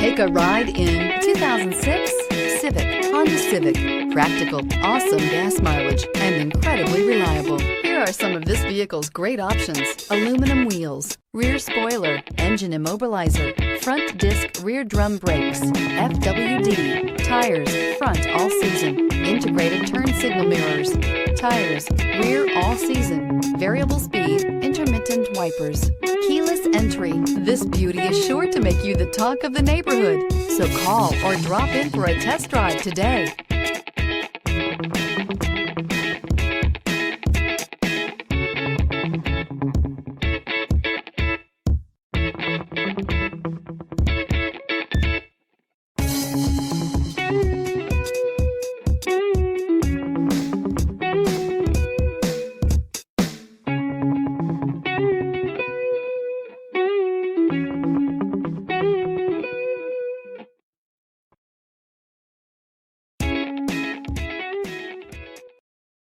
Take a ride in 2006 Civic, Honda Civic. Practical, awesome gas mileage, and incredibly reliable. Here are some of this vehicle's great options: aluminum wheels, rear spoiler, engine immobilizer, front disc rear drum brakes, FWD, tires, front all season, integrated turn signal mirrors, tires, rear all season, variable speed, intermittent wipers, keyless entry. This beauty is sure to make you the talk of the neighborhood. So call or drop in for a test drive today.